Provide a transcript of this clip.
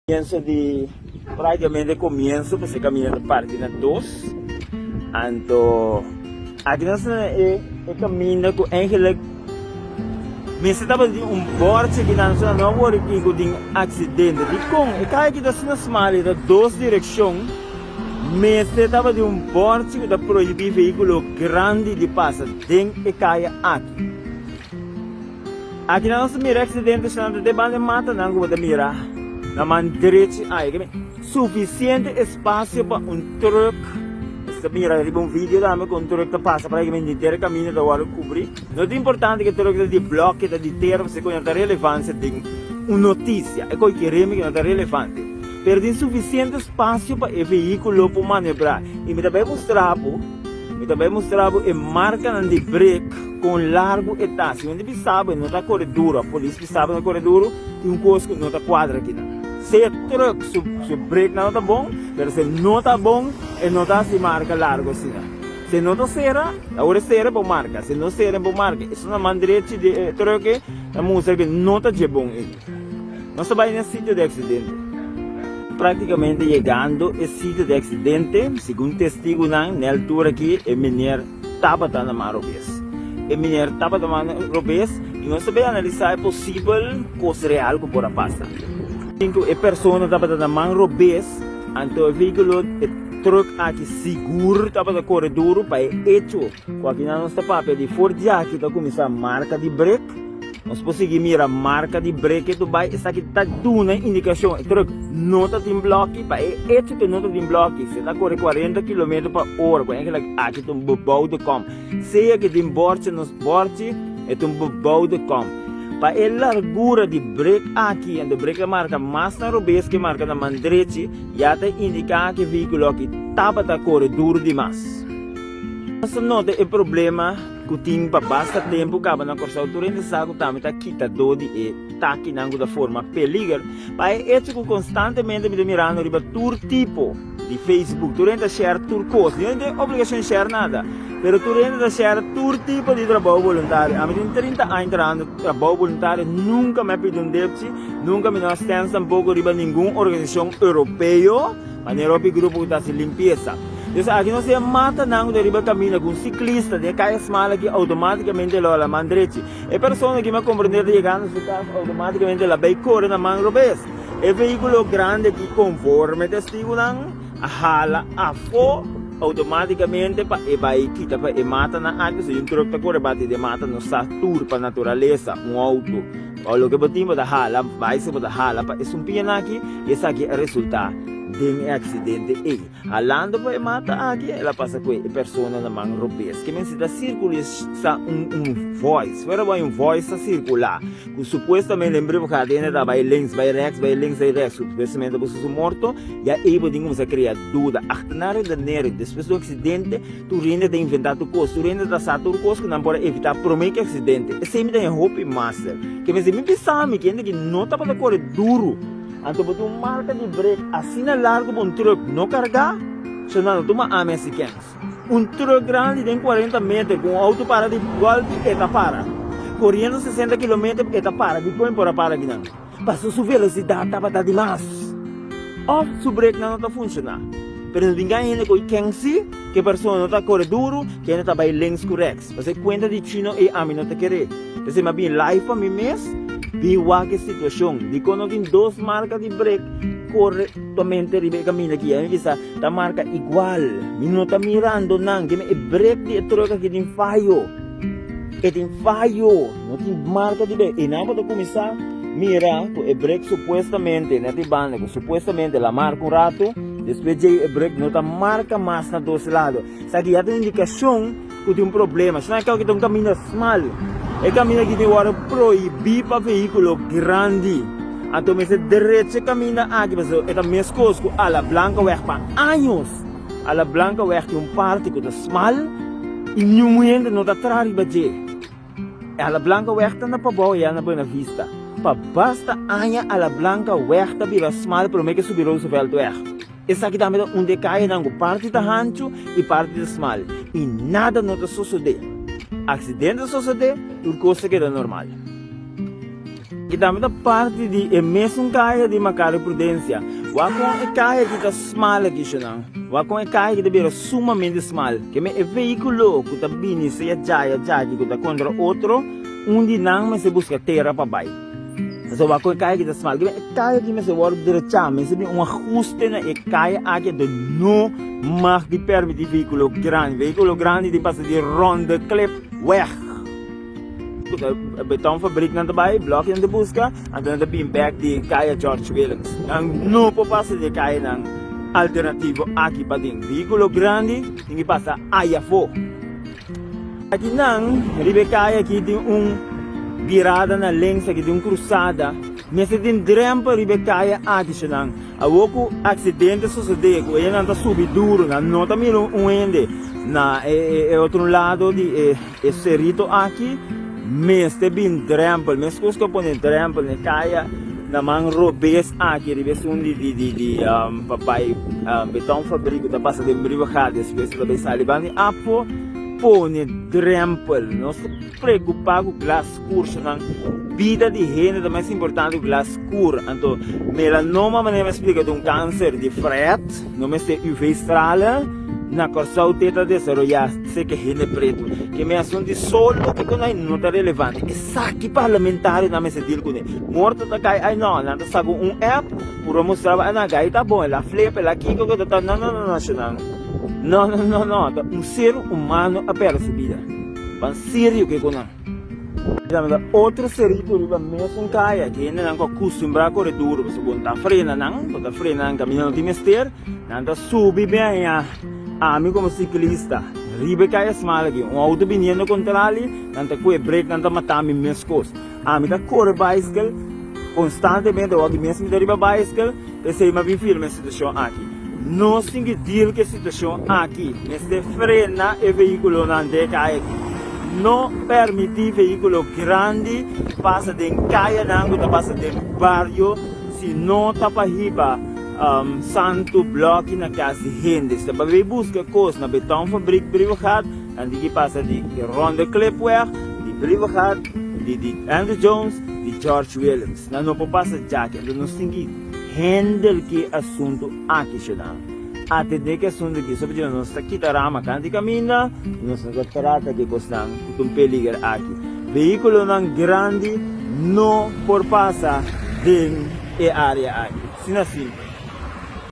Comienzo praticamente comienzo você caminha na página 2. Então, aqui nós é caminho com eigenlijk mas estava de bord que nós não vou que tem acidente. E com e cai que das nas malas da duas direções. Mas estava de bord que da proibir veículo grande de passa dentro e cai aqui. Aqui nós mira acidente estando de banda mata não vou mirar. Na mão direita aí suficiente espaço para truck. Esta mira di un video da me con truck que passa praticamente intero cammino da hora cobrir. Não é importante que truck de bloco de terra se conhece a relevância de uma notícia. É coisa que queremos que não é relevante. Perde suficiente espaço para o veículo para manobrar. E me também mostrar e marca de break com largo e tasso. Quando você sabe não está corredor, a polícia sabe no corredor tem coisa que não está quadra aqui. Se o truck se break não está bom, mas se não está bom, não está se marca largo assim. Se não está cera, agora cera para marca. Se não cera para marca, isso é uma maneira de truck, a música que não está de bom. Nós estamos nesse sítio de acidente. Praticamente chegando ao sítio de acidente, segundo testigo na altura aqui, é menino Tabata na Marobes. É menino Tabata na Marobes, e nós sabemos analisar é possível coisa real que pode passar. A pessoa estava na Marobes, então o veículo truck aqui seguro estava no corredor para hecho. Aqui na nossa papel de Ford aqui está começando a marca de break. Nós conseguimos mirar a marca de break do vai essa aqui está dando indicação. O truck não está em bloco, para hecho que não está em bloco. Se está correndo 40 km por hora, com aqui tem um bobão de com. Se aqui tem borte nos borte, é um bobão de com. Para a largura de break aqui, a break marca mais na robês que marca na mandrete, já te indica que o veículo aqui estava a corredor demais. Essa nota é o problema que tem para basta tempo acaba na corsa autorente saco também está quitado de tá aqui da forma peligra. Para isso que constantemente me mirando riba tur tipo de Facebook, durante a share tur coisa, não tem obrigação de share nada. Pero durante a share tur tipo de trabalho voluntário. A mim tem 30 anos entrando trabalho voluntário, nunca me pediu débito, nunca me não tem tampouco riba nenhuma organização europeia, mas na Europa grupo que está se limpeza. Então aqui não se mata não de riba caminha com ciclista, de cai smala que automaticamente lá mandrete. E pessoa que me compreender de chegar no seu carro automaticamente lá vai correr na mangrobes. E veículo grande que conforme testigo não hala a fo automaticamente para e vai quita para e mata na água se um truck tá corre bate de mata no satur para natureza auto. O que botimos da hala vai se da hala para isso aqui esse aqui é resultado de acidente e alando para mata aqui ela passa com a pessoa na mão robês que men se da circula está voice fora vai voice a circular que supostamente lembrei que a cadena da vai links vai rex supostamente você morto e aí podemos criar dúvida achtanário da nere depois do acidente tu rende de inventar tu coisa tu rende da satur coisa que não pode evitar prometer acidente e sempre tem hope master que men se me pensar que ainda que não tá para correr duro. Então, botou marca de break assim na largo para truck não carregar, senão toma a mexicana. Truck grande tem 40 metros, com auto para de golpe, eta para. Correndo 60 km, eta para, depois para aqui não. Passou sua velocidade, estava demais. Ou seu break não está funcionando. Pero não tem ainda com quem se, que a pessoa não está correndo duro, que ainda está bem links corretos. Você conta de chino e a mim não está querendo. Você me bem live para mim mesmo. Viu que situação de quando tem duas marcas de break corretamente ribe caminho aqui a vista da marca igual me não está mirando não que é break de troca que tem falho não tem marca de break e não pode começar mira que é break supostamente né de banda supostamente ela marca um rato depois de break não está marca mais na dois lados sabe já tem indicação que tem problema se não é que tem um caminho mal é caminho que tem hora proibir para veículo grande. Então, mas direito caminho aqui, mas é também coisa que a la blanca weg para anos. A la blanca weg que parte que é small e nenhum não está atrás de a la blanca weg está na pabau e na Buena Vista. Pa basta anya a la blanca weg está bem small, pero me que subir o seu velho weg. Essa aqui também onde cai na parte da rancho e parte da small e nada não está sucedendo. Acidente sucede, tudo coisa que é normal. E também da parte de é mesmo carga de Macari Prudência. Wakon é carga que está small aqui, não. Wakon é carga que está sumamente small. Que é veículo que está vindo se já que está contra outro, onde não se busca terra para baixo. Então wakon é carga que está small. Que é carga que se work direita, mas é ajuste na é carga aqui de não mag de permitir veículo grande. Veículo grande de passa de ronda clip weg. Betonfabriek naar erbij, blokje in de busca, en dan de beanbag die kaya George Williams. En no po passa de kaya ng alternativo aqui para ding. Veículo grande, hindi passa ayafo. Aqui nang, ribe kaya aqui tem virada na length, aqui tem cruzada, mas tem drempa ribe kaya aqui siya nang. Awoko acidente sucede, ko yan ang subi duro, na nota milo ende na outro lado de serito aqui. Mas te bin drempel, mas kusko po ni drempel ni kaya namang robes aqui, ribes di papai betonfabriek da passa de brivacade, spes da saliban ni apo po ni drempel, não se preocupar com glass curso nang vida de gente é mais importante o glass cur, então melanoma maneira explica de câncer de fret, não me se UV estrala na corsa o teta desarrollar se que gente preto que me assunto solo que não está relevante e saque parlamentário na mesa deal com ele morto tá cai ai não sabe app por mostrar na gai tá bom ela flip ela aqui que tá não ser humano a pera subida pan sério que com outro serito riba mesmo caia que ainda não acostumbra corredor você conta frena caminhando de mester nada subir bem ami como ciclista, ribe kaya small aqui, auto vindo contra ali, nanta kue break, nanta matami mescos. Ami da corre bicycle, constantemente, o aqui mesmo da riba bicycle, pensei ma vi filme a situação aqui. Não singe deal que a situação aqui, mas de frena e veículo nante kaya aqui. Não permitir veículo grande passa de kaya nango, passa de barrio, se não tapa riba. Santo bloco na casa de gente. Se você busca coisas na betonfabriek Brivacade, dan die passa de Ronde Clipweg, de Brivacade, de Andrew Jones, de George Williams. Na não passa jack, então nós temos que handle que assunto aqui chegando. Atender que assunto aqui, sobre nós está aqui tarama canti caminha, nós não trata que costam um peligro aqui. Veículo não grande não por passa de área aqui. Sim assim.